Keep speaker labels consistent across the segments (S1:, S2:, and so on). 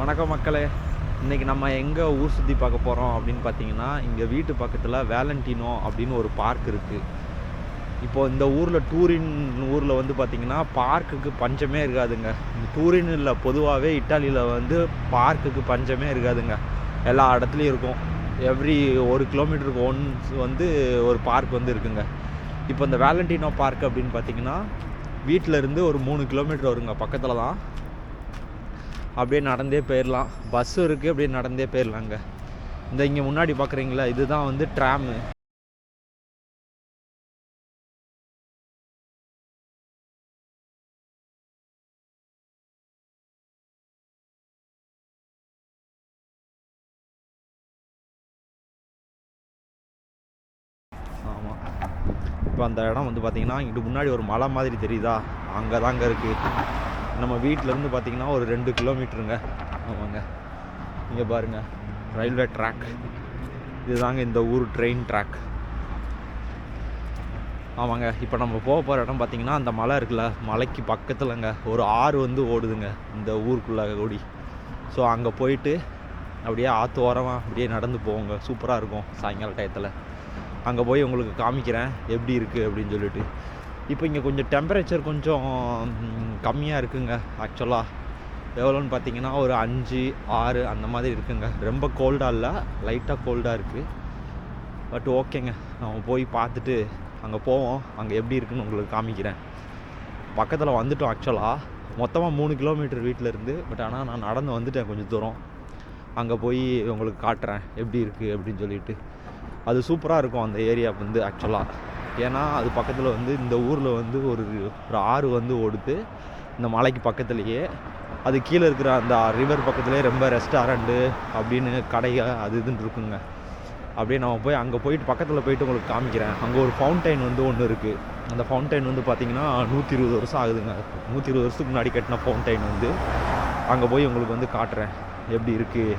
S1: வணக்கம் மக்களே. இன்றைக்கி நம்ம எங்கே ஊர் சுற்றி பார்க்க போகிறோம் அப்படின்னு பார்த்தீங்கன்னா, இங்கே வீட்டு பக்கத்தில் வேலண்டினோ அப்படின்னு ஒரு பார்க் இருக்குது. இப்போது இந்த ஊரில் ஊரில் வந்து பார்த்திங்கன்னா பார்க்குக்கு பஞ்சமே இருக்காதுங்க. இந்த டூரின் இல்லை, பொதுவாகவே இட்டாலியில் வந்து பார்க்குக்கு பஞ்சமே இருக்காதுங்க. எல்லா இடத்துலையும் இருக்கும். எவ்ரி 1 கிலோமீட்டருக்கு ஒன்ஸ் வந்து ஒரு பார்க் வந்து இருக்குங்க. இப்போ இந்த வேலண்டினோ பார்க் அப்படின்னு பார்த்திங்கன்னா வீட்டிலேருந்து ஒரு 3 கிலோமீட்டர் வருங்க, பக்கத்தில் தான். அப்படியே நடந்தே போயிடலாம். பஸ்ஸும் இருக்குது, அப்படியே நடந்தே போயிடலாங்க. இந்த இங்கே முன்னாடி பார்க்குறீங்களா, இதுதான் வந்து ட்ராமு. ஆமாம், இப்போ அந்த இடம் வந்து பார்த்திங்கன்னா இங்கிட்டு முன்னாடி ஒரு மலை மாதிரி தெரியுதா, அங்கே தாங்க இருக்குது. நம்ம வீட்டிலேருந்து பார்த்திங்கன்னா ஒரு 2 கிலோமீட்டருங்க. ஆமாங்க, இங்கே பாருங்கள், ரயில்வே ட்ராக். இதுதாங்க இந்த ஊர் ட்ரெயின் ட்ராக். ஆமாங்க, இப்போ நம்ம போக போகிற இடம் பார்த்திங்கன்னா அந்த மலை இருக்குல்ல, மலைக்கு பக்கத்துலங்க ஒரு ஆறு வந்து ஓடுதுங்க இந்த ஊருக்குள்ளே ஓடி. ஸோ அங்கே போயிட்டு அப்படியே ஆற்று ஓரமாக அப்படியே நடந்து போவோங்க. சூப்பராக இருக்கும் சாயங்கால டயத்தில். அங்கே போய் உங்களுக்கு காமிக்கிறேன் எப்படி இருக்குது அப்படின்னு சொல்லிட்டு. இப்போ இங்கே கொஞ்சம் டெம்பரேச்சர் கொஞ்சம் கம்மியாக இருக்குங்க. ஆக்சுவலாக எவ்வளோன்னு பார்த்தீங்கன்னா ஒரு 5, 6 அந்த மாதிரி இருக்குங்க. ரொம்ப கோல்டாக இல்லை, லைட்டாக கோல்டாக இருக்குது. பட் ஓகேங்க, நம்ம போய் பார்த்துட்டு அங்கே போவோம். அங்கே எப்படி இருக்குன்னு உங்களுக்கு காமிக்கிறேன். பக்கத்தில் வந்துட்டோம். ஆக்சுவலாக மொத்தமாக 3 கிலோமீட்டர் வீட்டிலேருந்து. பட் ஆனால் நான் நடந்து வந்துட்டேன் கொஞ்சம் தூரம். அங்கே போய் உங்களுக்கு காட்டுறேன் எப்படி இருக்குது அப்படின்னு சொல்லிட்டு. அது சூப்பராக இருக்கும் அந்த ஏரியா வந்து ஆக்சுவலாக. ஏன்னா அது பக்கத்தில் வந்து இந்த ஊரில் வந்து ஒரு ஆறு வந்து ஓடுது இந்த மலைக்கு பக்கத்துலேயே. அது கீழே இருக்கிற அந்த ரிவர் பக்கத்துலேயே ரொம்ப ரெஸ்டாரண்ட்டு அப்படின்னு கடைகள் அது இதுன்னு இருக்குங்க. அப்படியே நம்ம போய் அங்கே போயிட்டு பக்கத்தில் போயிட்டு உங்களுக்கு காமிக்கிறேன். அங்கே ஒரு ஃபவுண்டைன் வந்து ஒன்று இருக்குது. அந்த ஃபவுண்டைன் வந்து பார்த்திங்கன்னா 120 வருஷம் ஆகுதுங்க. 120 வருஷத்துக்கு முன்னாடி கட்டின ஃபவுண்டைன் வந்து அங்கே போய் உங்களுக்கு வந்து காட்டுறேன் எப்படி இருக்குது.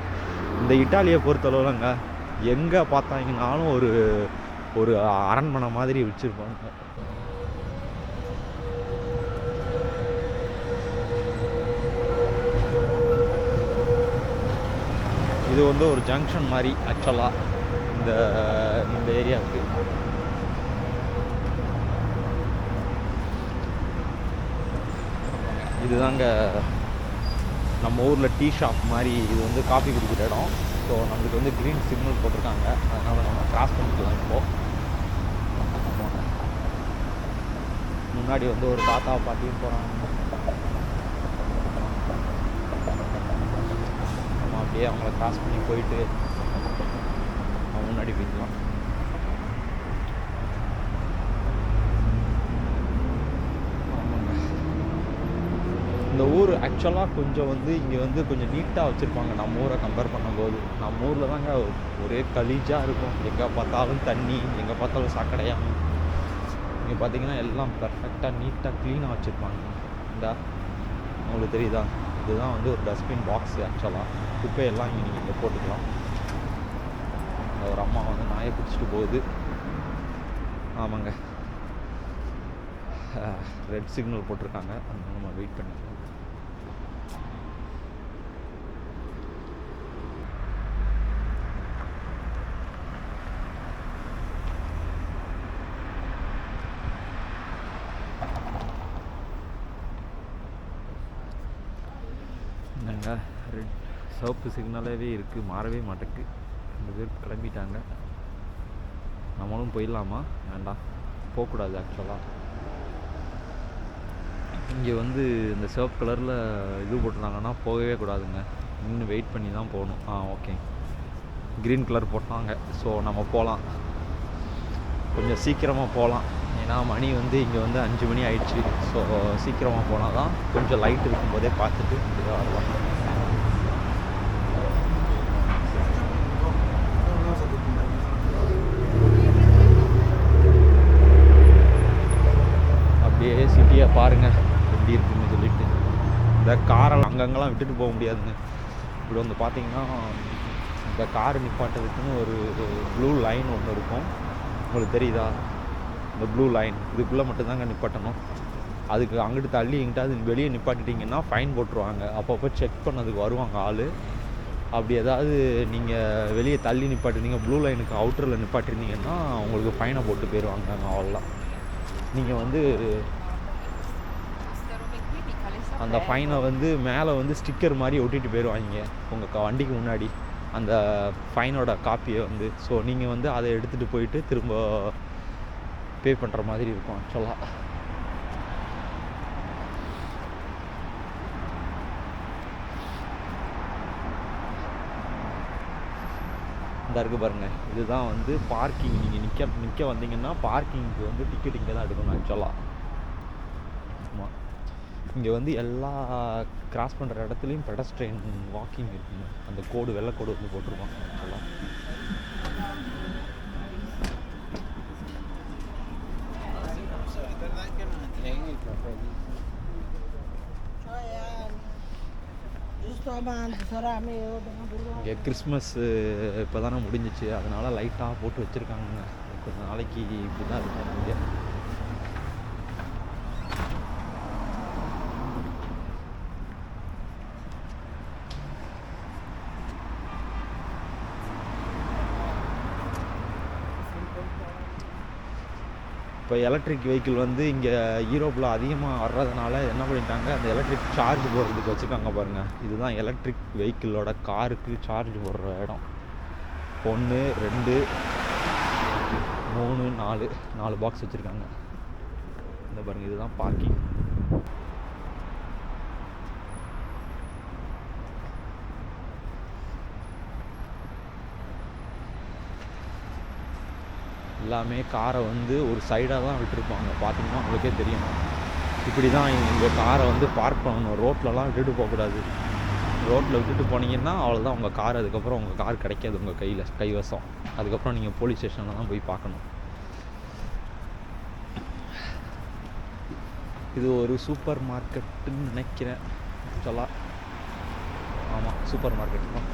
S1: இந்த இட்டாலியை பொறுத்தளவுலங்க எங்கே பார்த்தாங்கனாலும் ஒரு ஒரு அரண்மனை மாதிரி வச்சுருப்பாங்க. இது வந்து ஒரு ஜங்ஷன் மாதிரி ஆக்சுவலாக இந்த ஏரியாவுக்கு. இதுதாங்க நம்ம ஊரில் டீ ஷாப் மாதிரி. இது வந்து காஃபி குடிக்கிற இடம். ஸோ நம்மளுக்கு வந்து க்ரீன் சிக்னல் போட்டிருக்காங்க, அதனால் நம்ம கிராஸ் பண்ணிக்கலாம். இப்போது முன்னாடி வந்து ஒரு தாத்தா பாட்டியும் போகிறாங்க. நம்ம அப்படியே அவங்கள கிராஸ் பண்ணி போயிட்டு நம்ம முன்னாடி போய்க்கலாம். இந்த ஊர் ஆக்சுவலாக கொஞ்சம் வந்து இங்கே வந்து கொஞ்சம் நீட்டாக வச்சுருப்பாங்க நம்ம ஊரை கம்பேர் பண்ணும்போது. நம்ம ஊரில் தாங்க ஒரே கலீஜாக இருக்கும். எங்கே பார்த்தாலும் தண்ணி, எங்கே பார்த்தாலும் சாக்கடையாக. இங்கே பார்த்தீங்கன்னா எல்லாம் பர்ஃபெக்டாக நீட்டாக க்ளீனாக வச்சுருப்பாங்க. இந்த உங்களுக்கு தெரியுதா, இதுதான் வந்து ஒரு டஸ்ட்பின் பாக்ஸ். ஆக்சுவலாக குப்பையெல்லாம் இங்கே நீங்கள் இங்கே போட்டுக்கலாம். ஒரு அம்மா வந்து நாயை பிடிச்சிட்டு போகுது. ஆமாங்க, ரெட் சிக்னல் போட்டிருக்காங்க, அதனால நம்ம வெயிட் பண்ணிக்கலாம். என்னங்க, ரெட் சிவப்பு சிக்னலாகவே இருக்குது, மாறவே மாட்டேக்கு. 2 பேர் கிளம்பிட்டாங்க. நம்மளும் போயிடலாமா? வேண்டாம், போகக்கூடாது. ஆக்சுவலாக இங்கே வந்து இந்த சிவப்பு கலரில் இது போட்டிருந்தாங்கன்னா போகவே கூடாதுங்க. இன்னும் வெயிட் பண்ணி தான் போகணும். ஓகே, க்ரீன் கலர் போட்டாங்க. ஸோ நம்ம போகலாம், கொஞ்சம் சீக்கிரமாக போகலாம். ஏன்னா மணி வந்து இங்கே வந்து 5 மணி ஆயிடுச்சு. ஸோ சீக்கிரமாக போனால் தான் கொஞ்சம் லைட் இருக்கும்போதே பார்த்துட்டு இப்படிதான் வரலாம். அப்படியே சிட்டியை பாருங்கள் எப்படி இருக்குன்னு சொல்லிட்டு. இந்த காரெல்லாம் அங்கங்கெல்லாம் விட்டுட்டு போக முடியாதுங்க. இப்படி வந்து பார்த்தீங்கன்னா இந்த கார் நிப்பாட்டுறதுக்குன்னு ஒரு ப்ளூ லைன் ஒன்று இருக்கும். உங்களுக்கு தெரியுதா, இந்த ப்ளூ லைன் இதுக்குள்ளே மட்டும்தாங்க நிப்பாட்டணும். அதுக்கு அங்கிட்டு தள்ளி எங்கிட்டாவது வெளியே நிப்பாட்டிட்டிங்கன்னா ஃபைன் போட்டுருவாங்க. அப்பப்போ செக் பண்ணதுக்கு வருவாங்க ஆள். அப்படி ஏதாவது நீங்கள் வெளியே தள்ளி நிப்பாட்டினீங்க, ப்ளூ லைனுக்கு அவுட்டரில் நிப்பாட்டிருந்தீங்கன்னா உங்களுக்கு ஃபைனை போட்டு போயிடுவாங்க. அவ்வளோதான். நீங்கள் வந்து அந்த ஃபைனை வந்து மேலே வந்து ஸ்டிக்கர் மாதிரி ஒட்டிட்டு போயிடுவாங்க உங்கள் வண்டிக்கு முன்னாடி, அந்த ஃபைனோட காப்பியை வந்து. ஸோ நீங்கள் வந்து அதை எடுத்துகிட்டு போயிட்டு திரும்ப பே பண்ணுற மாதிரி இருக்கும் ஆக்சுவலாக. இந்த இருக்குது பாருங்கள், இதுதான் வந்து பார்க்கிங். நீங்கள் நிற்க வந்தீங்கன்னா பார்க்கிங்க்கு வந்து டிக்கெட் இங்கே தான் எடுக்கணும் ஆக்சுவலாக. ஆமாம், இங்கே வந்து எல்லா கிராஸ் பண்ணுற இடத்துலையும் பெடஸ்ட்ரியன் வாக்கிங் இருக்குங்க. அந்த கோடு, வெள்ளை கோடு வந்து போட்டிருப்பாங்க ஆக்சுவலாக. இங்கே கிறிஸ்மஸ் இப்போ தானே முடிஞ்சிச்சு, அதனால் லைட்டாக போட்டு வச்சுருக்காங்க. கொஞ்சம் நாளைக்கு இப்படி தான் இருக்கும் இங்கே. இப்போ எலக்ட்ரிக் வெஹிக்கிள் வந்து இங்கே யூரோப்பில் அதிகமாக வர்றதுனால என்ன பண்ணிட்டாங்க, அந்த எலக்ட்ரிக் சார்ஜ் போடுறதுக்கு வச்சுருக்காங்க பாருங்கள். இதுதான் எலக்ட்ரிக் வெஹிக்கிளோட காருக்கு சார்ஜ் போடுற இடம். 1 2 3 4 பாக்ஸ் வச்சுருக்காங்க. இந்த பாருங்கள், இதுதான் பார்க்கிங். எல்லாமே காரை வந்து ஒரு சைடாக தான் விட்டுருப்பாங்க. பார்த்தீங்கன்னா உங்களுக்கே தெரியும். இப்படி தான் இந்த காரை வந்து பார்க் பண்ணணும். ரோட்லலாம் விட்டுட்டு போகக்கூடாது. ரோட்டில் விட்டுட்டு போனீங்கன்னா அவ்வளோதான், உங்கள் கார் அதுக்கப்புறம் உங்கள் கார் கிடைக்காது உங்கள் கைவசம். அதுக்கப்புறம் நீங்கள் போலீஸ் ஸ்டேஷனில் தான் போய் பார்க்கணும். இது ஒரு சூப்பர் மார்க்கெட்டுன்னு நினைக்கிறேன் ஆக்சுவலாக. ஆமாம், சூப்பர் மார்க்கெட் தான்.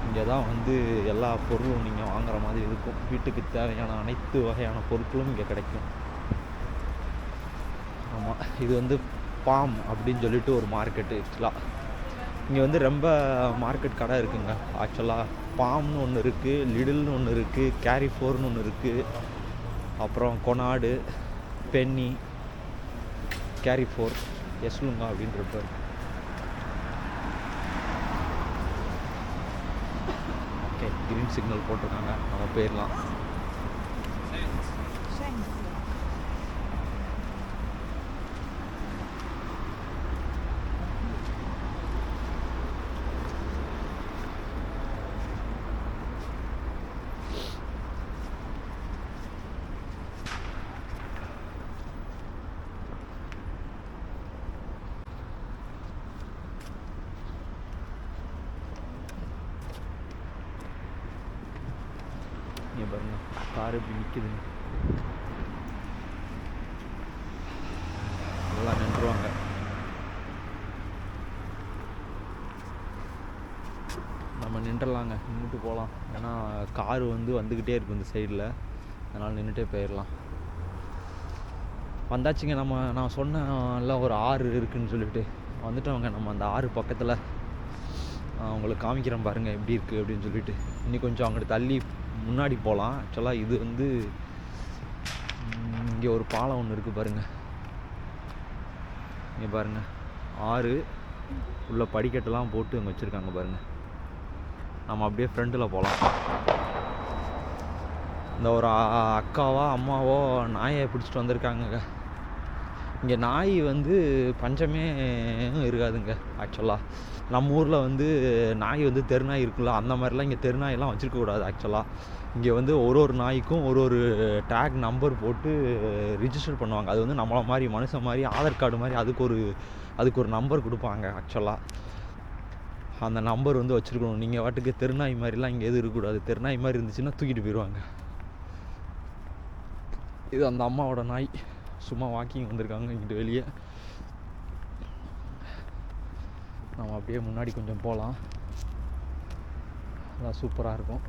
S1: இங்கே தான் வந்து எல்லா பொருளும் நீங்கள் வாங்குகிற மாதிரி இருக்கும். வீட்டுக்கு தேவையான அனைத்து வகையான பொருட்களும் இங்கே கிடைக்கும். ஆமாம், இது வந்து பாம் அப்படின்னு சொல்லிட்டு ஒரு மார்க்கெட்டு ஆக்சுவலாக. இங்கே வந்து ரொம்ப மார்க்கெட் கடை இருக்குங்க ஆக்சுவலாக. பாம்னு ஒன்று இருக்குது, லிடில்னு ஒன்று இருக்குது, கேரிஃபோர்னு ஒன்று இருக்குது, அப்புறம் கொனாடு, பென்னி, கேரிஃபோர், எஸ்லுங்கா அப்படின்றப்ப. கிரீன் சிக்னல் போட்டிருக்காங்க, நம்ம போயிடலாம். இங்கே பாருங்க, கார் இப்படி நிற்குதுங்க. எல்லாம் நின்றுவாங்க. நம்ம நின்றுலாங்க, நின்றுட்டு போகலாம். ஏன்னா காரு வந்து வந்துக்கிட்டே இருக்கும் இந்த சைடில், அதனால் நின்றுட்டே போயிடலாம். வந்தாச்சுங்க. நான் சொன்னேன்ல ஒரு ஆறு இருக்குதுன்னு சொல்லிட்டு வந்துட்டவங்க. நம்ம அந்த ஆறு பக்கத்தில் உங்களுக்கு காமிக்கிறேன் பாருங்கள் எப்படி இருக்குது அப்படின்னு சொல்லிட்டு. இன்னும் கொஞ்சம் அங்கிட்டு தள்ளி முன்னாடி போகலாம் ஆக்சுவலாக. இது வந்து இங்கே ஒரு பாலம் ஒன்று இருக்குது பாருங்கள். இங்கே பாருங்கள், ஆறு உள்ள படிக்கட்டெல்லாம் போட்டு அங்கே வச்சுருக்காங்க பாருங்கள். நம்ம அப்படியே ஃப்ரெண்டில் போகலாம். இந்த ஒரு அக்காவோ அம்மாவோ நாயை பிடிச்சிட்டு வந்திருக்காங்க. இங்கே நாய் வந்து பஞ்சமே இருக்காதுங்க ஆக்சுவலாக. நம்ம ஊரில் வந்து நாய் வந்து தெருநாய் இருக்குல்ல, அந்த மாதிரிலாம் இங்கே தெருநாயெல்லாம் வச்சுருக்கக்கூடாது ஆக்சுவலாக. இங்கே வந்து ஒரு நாய்க்கும் ஒரு டேக் நம்பர் போட்டு ரிஜிஸ்டர் பண்ணுவாங்க. அது வந்து நம்மளை மாதிரி மனுஷன் மாதிரி ஆதார் கார்டு மாதிரி அதுக்கு ஒரு நம்பர் கொடுப்பாங்க ஆக்சுவலாக. அந்த நம்பர் வந்து வச்சுருக்கணும். நீங்கள் வாட்டுக்கு தெருநாய் மாதிரிலாம் இங்கே எதுவும் இருக்கக்கூடாது. தெருநாய் மாதிரி இருந்துச்சுன்னா தூக்கிட்டு போயிடுவாங்க. இது அந்த அம்மாவோட நாய். சும்மா வாக்கிங் வந்திருக்காங்க இங்கிட்டு வெளியே. நம்ம அப்படியே முன்னாடி கொஞ்சம் போகலாம், அதான் சூப்பராக இருக்கும்.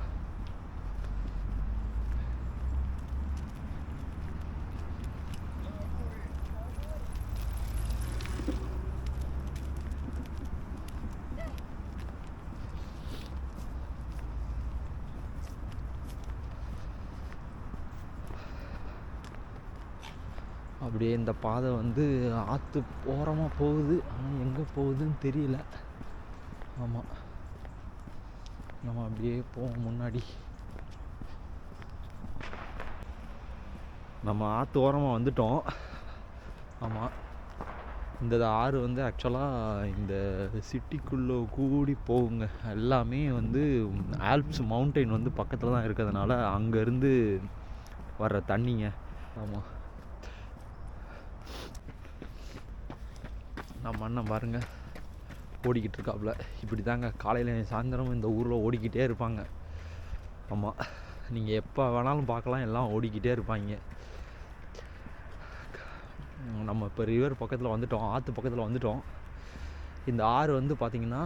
S1: அப்படியே இந்த பாதை வந்து ஆற்று ஓரமாக போகுது, ஆனால் எங்கே போகுதுன்னு தெரியல. ஆமாம், நம்ம அப்படியே போவோம் முன்னாடி. நம்ம ஆற்று ஓரமாக வந்துட்டோம். ஆமாம், இந்த ஆறு வந்து ஆக்சுவலாக இந்த சிட்டிக்குள்ளே கூடி போகுங்க. எல்லாமே வந்து ஆல்ப்ஸ் மவுண்டெயின் வந்து பக்கத்தில் தான் இருக்கிறதுனால அங்கேருந்து வர்ற தண்ணிங்க. ஆமாம், நம்ம அண்ணன் பாருங்க ஓடிக்கிட்டு இருக்காப்புல. இப்படி தாங்க காலையில் சாயந்தரம் இந்த ஊரில் ஓடிக்கிட்டே இருப்பாங்க. ஆமாம், நீங்கள் எப்போ வேணாலும் பார்க்கலாம், எல்லாம் ஓடிக்கிட்டே இருப்பாங்க. நம்ம இப்போ ரிவர் பக்கத்தில் வந்துட்டோம், ஆற்று பக்கத்தில் வந்துட்டோம். இந்த ஆறு வந்து பார்த்திங்கன்னா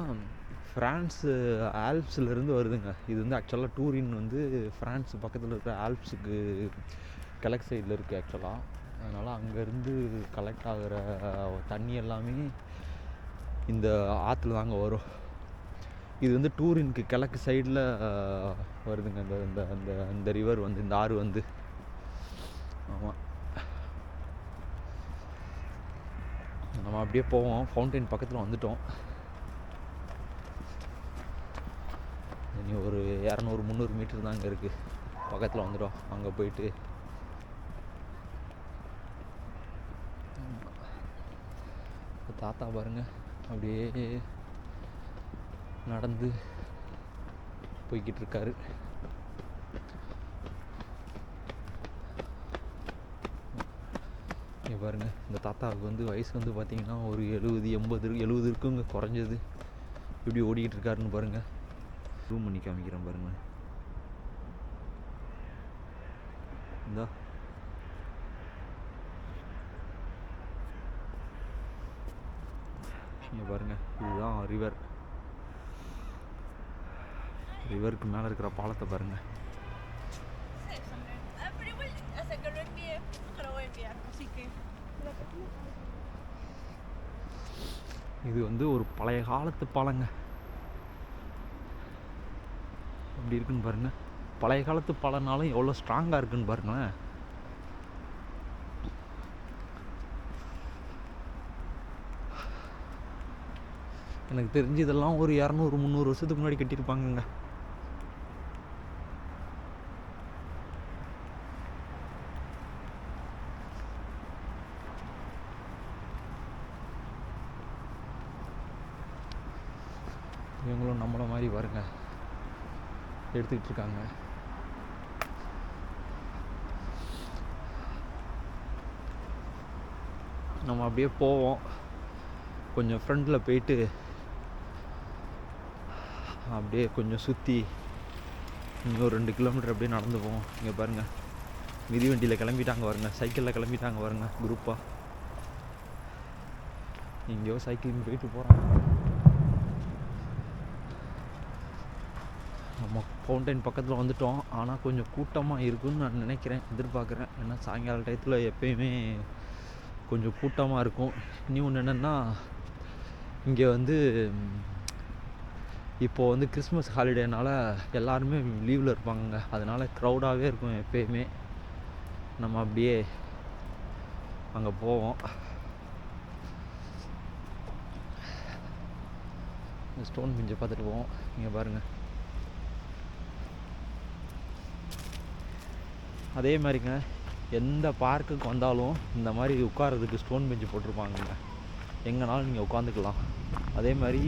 S1: ஃப்ரான்ஸு ஆல்ப்ஸ்லேருந்து வருதுங்க. இது வந்து ஆக்சுவலாக டூரின் வந்து ஃப்ரான்ஸ் பக்கத்தில் இருக்கிற ஆல்ப்ஸுக்கு கிழக்கு சைடில் இருக்குது ஆக்சுவலாக. அதனால் அங்கேருந்து கலெக்ட் ஆகிற தண்ணி எல்லாமே இந்த ஆற்றுல தாங்க வரும். இது வந்து டூரினுக்கு கிழக்கு சைடில் வருதுங்க இந்த இந்த அந்த இந்த ரிவர் வந்து, இந்த ஆறு வந்து. ஆமாம், நம்ம அப்படியே போவோம். ஃபவுண்டைன் பக்கத்தில் வந்துட்டோம். இனி ஒரு 200-300 மீட்டர் தான் அங்கே இருக்குது. பக்கத்தில் வந்துட்டோம். அங்கே போயிட்டு தாத்தா பாருங்கள் அப்படியே நடந்து போய்கிட்டு இருக்காரு. இங்கே பாருங்கள், இந்த தாத்தாவுக்கு வந்து வயசு வந்து பார்த்திங்கன்னா ஒரு 70 இருக்குங்க குறைஞ்சது. இப்படி ஓடிக்கிட்டு இருக்காருன்னு பாருங்கள். ரூம் பண்ணி காமிக்கிறேன் பாருங்கள். இந்தா இங்கே பாருங்கள், இதுதான் ரிவர். ரிவருக்கு மேலே இருக்கிற பாலத்தை பாருங்கள். இது வந்து ஒரு பழைய காலத்து பாலங்க. எப்படி இருக்குன்னு பாருங்கள். பழைய காலத்து பாலனாலும் எவ்வளோ ஸ்ட்ராங்காக இருக்குன்னு பாருங்களேன். எனக்கு தெரிஞ்சு இதெல்லாம் ஒரு 200-300 வருஷத்துக்கு முன்னாடி கட்டியிருப்பாங்கங்க. இவங்களும் நம்மளை மாதிரி பாருங்க எடுத்துக்கிட்டு இருக்காங்க. நம்ம அப்படியே போவோம். கொஞ்சம் ஃப்ரண்டில் போயிட்டு அப்படியே கொஞ்சம் சுற்றி இன்னும் 2 கிலோமீட்டர் அப்படியே நடந்து போவோம். இங்கே பாருங்கள், மிதிவண்டியில் கிளம்பிட்டாங்க பாருங்க, சைக்கிளில் கிளம்பிட்டாங்க பாருங்க குரூப்பாக. எங்கேயோ சைக்கிளிங் போயிட்டு போகிறாங்க. நம்ம ஃபவுண்டைன் பக்கத்தில் வந்துட்டோம். ஆனால் கொஞ்சம் கூட்டமாக இருக்குன்னு நான் நினைக்கிறேன், எதிர்பார்க்குறேன். ஏன்னா சாயங்கால டயத்தில் எப்பயுமே கொஞ்சம் கூட்டமாக இருக்கும். இனி ஒன்று என்னென்னா, இங்கே வந்து இப்போது வந்து கிறிஸ்மஸ் ஹாலிடேனால் எல்லாருமே லீவில் இருப்பாங்க. அதனால் க்ரௌடாகவே இருக்கும் எப்பயுமே. நம்ம அப்படியே அங்கே போவோம். ஸ்டோன் பெஞ்சை பார்த்துட்டு போவோம். இங்கே பாருங்கள், அதே மாதிரிங்க எந்த பார்க்குக்கு வந்தாலும் இந்த மாதிரி உட்காரதுக்கு ஸ்டோன் பெஞ்சு போட்டிருப்பாங்கங்க. எங்கேனாலும் நீங்கள் உட்காந்துக்கலாம். அதே மாதிரி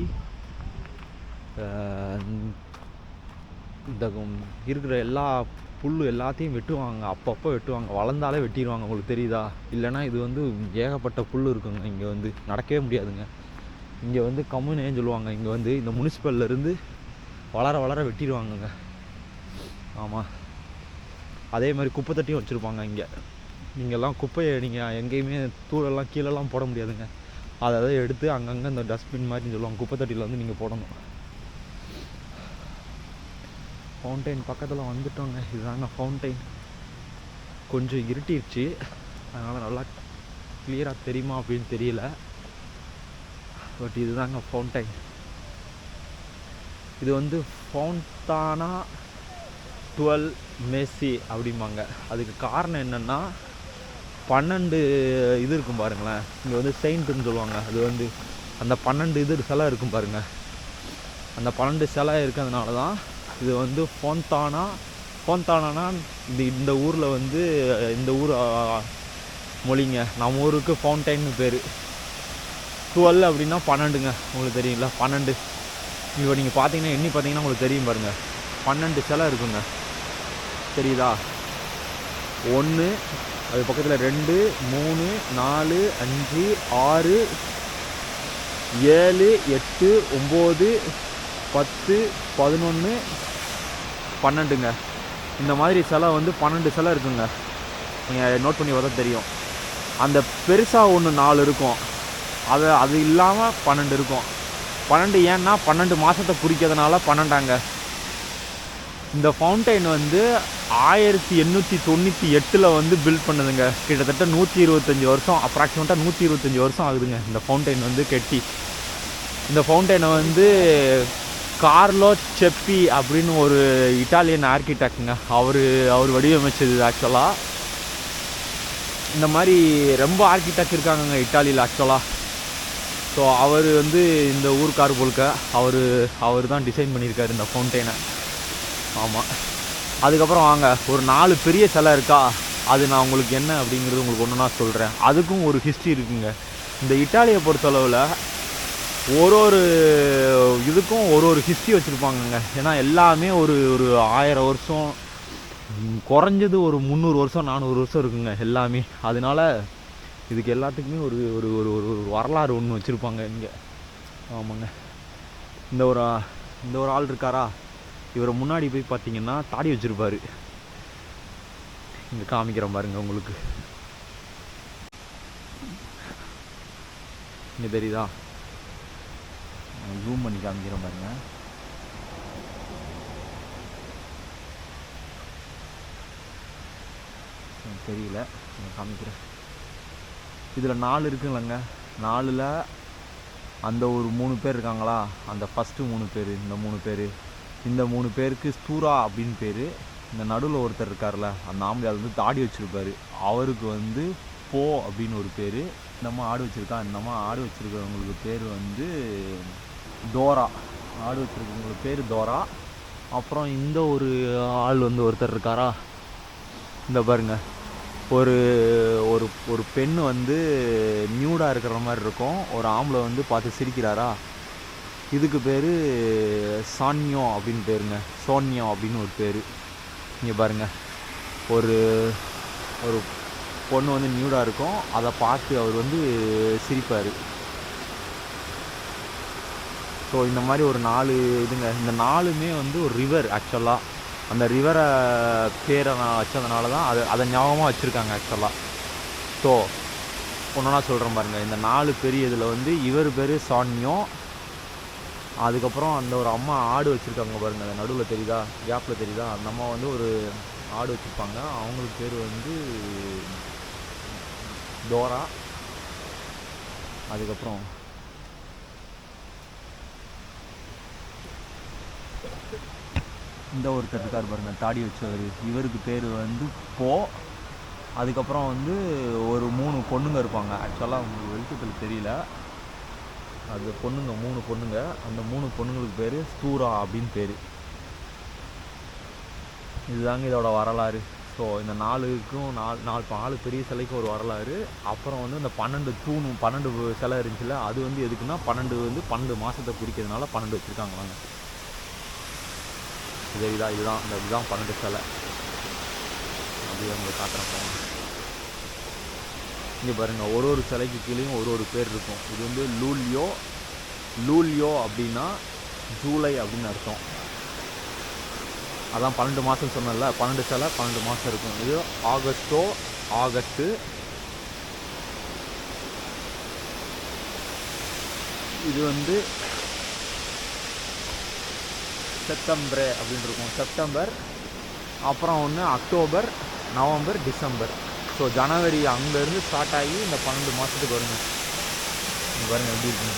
S1: இந்த இருக்கிற எல்லா புல் எல்லாத்தையும் வெட்டுவாங்க, அப்பப்போ வெட்டுவாங்க. வளர்ந்தாலே வெட்டிடுவாங்க, உங்களுக்கு தெரியுதா? இல்லைனா இது வந்து ஏகப்பட்ட புல் இருக்குங்க. இங்கே வந்து நடக்கவே முடியாதுங்க. இங்கே வந்து கம்முன்னு சொல்லுவாங்க. இங்கே வந்து இந்த முனிசிபல்லேருந்து வளர வளர வெட்டிடுவாங்கங்க. ஆமாம், அதே மாதிரி குப்பை தட்டியும் வச்சுருப்பாங்க இங்கே. நீங்கள்லாம் குப்பையை நீங்கள் எங்கேயுமே தூளெல்லாம் கீழெல்லாம் போட முடியாதுங்க. அதை எடுத்து அங்கங்கே இந்த டஸ்ட்பின் மாதிரின்னு சொல்லுவாங்க, குப்பை தட்டியில் வந்து நீங்கள் போடணும். ஃபவுண்டைன் பக்கத்தில் வந்துட்டோங்க. இதுதாங்க ஃபவுண்டைன். கொஞ்சம் இருட்டிடுச்சு, அதனால் நல்லா கிளியராக தெரியுமா அப்படின்னு தெரியல. பட் இதுதாங்க ஃபவுண்டைன். இது வந்து ஃபவுண்டானா 12 மேசி அப்படிம்பாங்க. அதுக்கு காரணம் என்னென்னா, 12 இது இருக்கும் பாருங்களேன். இங்கே வந்து செயின்ட்டுன்னு சொல்லுவாங்க. அது வந்து அந்த 12 இது சிலை இருக்கும் பாருங்கள். அந்த 12 சிலை இருக்கிறதுனால தான் இது வந்து ஃபோன்தானானா இந்த ஊரில் வந்து இந்த ஊர் மொழிங்க. நம்ம ஊருக்கு ஃபவுண்டைன்னு பேர். 12 அப்படின்னா 12ங்க. உங்களுக்கு தெரியுங்களா? 12 இப்போ நீங்கள் பார்த்தீங்கன்னா எண்ணி பார்த்தீங்கன்னா உங்களுக்கு தெரியும் பாருங்கள். 12 சிலை இருக்குங்க. தெரியுதா? 1, அது பக்கத்தில் 2, 3, 4, 5, 6, 7, 8, 9, 10, 11, 12ங்க. இந்த மாதிரி சிலை வந்து 12 சிலை இருக்குங்க. நீங்கள் நோட் பண்ணி பார்த்தா தெரியும். அந்த பெருசாக ஒன்று 4 இருக்கும். அது இல்லாமல் 12 இருக்கும். 12 ஏன்னா 12 மாதத்தை குறிக்கிறதுனால 12ஆங்க. இந்த ஃபவுண்டைன் வந்து 1898 வந்து பில்ட் பண்ணுதுங்க. கிட்டத்தட்ட 125 வருஷம், அப்ராக்சிமேட்டாக 125 வருஷம் ஆகுதுங்க இந்த ஃபவுண்டைன் வந்து கெட்டி. இந்த ஃபவுண்டைனை வந்து கார்லோ செப்பி அப்படின்னு ஒரு இட்டாலியன் ஆர்கிடெக்டுங்க. அவர் வடிவமைச்சது. ஆக்சுவலாக இந்த மாதிரி ரொம்ப ஆர்கிடெக்ட் இருக்காங்கங்க இட்டாலியில் ஆக்சுவலாக. ஸோ அவர் வந்து இந்த ஊருக்கார் போல்க அவர் தான் டிசைன் பண்ணியிருக்காரு இந்த ஃபவுண்டைனை. ஆமாம். அதுக்கப்புறம் வாங்க, ஒரு 4 பெரிய சிலை இருக்கா, அது நான் உங்களுக்கு என்ன அப்படிங்கிறது உங்களுக்கு ஒன்று நான் சொல்கிறேன். அதுக்கும் ஒரு ஹிஸ்ட்ரி இருக்குங்க. இந்த இட்டாலியை பொறுத்தளவில் ஒரு இதுக்கும் ஒரு ஹிஸ்ட்ரி வச்சுருப்பாங்கங்க. ஏன்னா எல்லாமே ஒரு 1000 வருஷம், குறைஞ்சது ஒரு 300 வருஷம் 400 வருஷம் இருக்குங்க எல்லாமே. அதனால இதுக்கு எல்லாத்துக்குமே ஒரு ஒரு ஒரு ஒரு வரலாறு ஒன்று வச்சுருப்பாங்க இங்கே. ஆமாங்க. இந்த ஒரு ஆள் இருக்காரா, இவரை முன்னாடி போய் பார்த்தீங்கன்னா தாடி வச்சுருப்பார். இங்கே காமிக்கிறேன் பாருங்க உங்களுக்கு. இங்கே தெரியுதா? ஜூம் பண்ணி காமிக்கிறேன் பாருங்க. தெரியல, காமிக்கிறேன். இதில் 4 இருக்குல்லங்க. 4ல் அந்த ஒரு 3 பேர் இருக்காங்களா, அந்த ஃபஸ்ட்டு 3 பேர், இந்த 3 பேருக்கு ஸ்தூரா அப்படின்னு பேர். இந்த நடுவில் ஒருத்தர் இருக்கார்ல, அந்த ஆம்பளை வந்து தாடி வச்சுருப்பார், அவருக்கு வந்து போ அப்படின்னு ஒரு பேர். நம்ம ஆடு வச்சுருக்கவங்களுக்கு பேர் வந்து டோரா. ஆடு வச்சுருக்கவங்களுக்கு பேர் டோரா. அப்புறம் இந்த ஒரு ஆள் வந்து ஒருத்தர் இருக்காரா, இந்த பாருங்க, ஒரு ஒரு பெண் வந்து நியூடாக இருக்கிற மாதிரி இருக்கும், ஒரு ஆம்பளை வந்து பார்த்து சிரிக்கிறாரா, இதுக்கு பேர் சான்யோ அப்படின்னு பேருங்க. சோன்யோ அப்படின்னு ஒரு பேர். இங்கே பாருங்கள், ஒரு ஒரு பொண்ணு வந்து நியூடாக இருக்கும், அதை பார்த்து அவர் வந்து சிரிப்பார். ஸோ இந்த மாதிரி ஒரு 4 இதுங்க. இந்த 4மே வந்து ஒரு ரிவர். ஆக்சுவலாக அந்த ரிவரை பேரை நான் வச்சதுனால தான் அதை ஞாபகமாக வச்சுருக்காங்க ஆக்சுவலாக. ஸோ ஒன்றா சொல்கிறேன் பாருங்கள். இந்த 4 பெரிய இதில் வந்து இவர் பேர் சான்யோ. அதுக்கப்புறம் அந்த ஒரு அம்மா ஆடு வச்சுருக்காங்க பாருங்கள், அந்த நடுவில் தெரியுதா, கேப்பில் தெரியுதா, அந்த அம்மா வந்து ஒரு ஆடு வச்சுருப்பாங்க, அவங்களுக்கு பேர் வந்து டோரா. அதுக்கப்புறம் இந்த ஒருத்தர் இருக்கார் பாருங்கள், தாடி வச்சவர், இவருக்கு பேர் வந்து போ. அதுக்கப்புறம் வந்து ஒரு 3 பொண்ணுங்க இருப்பாங்க. ஆக்சுவலாக உங்களுக்கு வெளிச்சத்தில் தெரியல, அது பொண்ணுங்க, 3 பொண்ணுங்க. அந்த 3 பொண்ணுங்களுக்கு பேர் ஸ்தூரா அப்படின்னு பேர். இதுதாங்க இதோட வரலாறு. ஸோ இந்த 4க்கும் 4 பெரிய சிலைக்கு ஒரு வரலாறு. அப்புறம் வந்து இந்த 12 சிலை இருந்துச்சுல, அது வந்து எதுக்குன்னா 12 மாதத்தை குறிக்கிறதுனால 12 வச்சுருக்காங்களாங்க. இதுதான் 12 சிலை. அப்படியே உங்களுக்கு காட்டுறேன் போங்க. இங்கே பாருங்கள், ஒரு சிலைக்கு கீழேயும் ஒரு பேர் இருக்கும். இது வந்து லூலியோ அப்படின்னா ஜூலை அப்படின்னு அர்த்தம். அதான் 12 மாதம் சொன்னல, 12 சிலை 12 மாதம் இருக்கும். இது ஆகஸ்ட்டு. இது வந்து செப்டம்பர் அப்படின்னு இருக்கும், செப்டம்பர். அப்புறம் ஒன்று அக்டோபர், நவம்பர், டிசம்பர். ஸோ ஜனவரி அங்கேருந்து ஸ்டார்ட் ஆகி இந்த 12 மாதத்துக்கு வருங்க. பாருங்கள் எப்படி இருக்குங்க.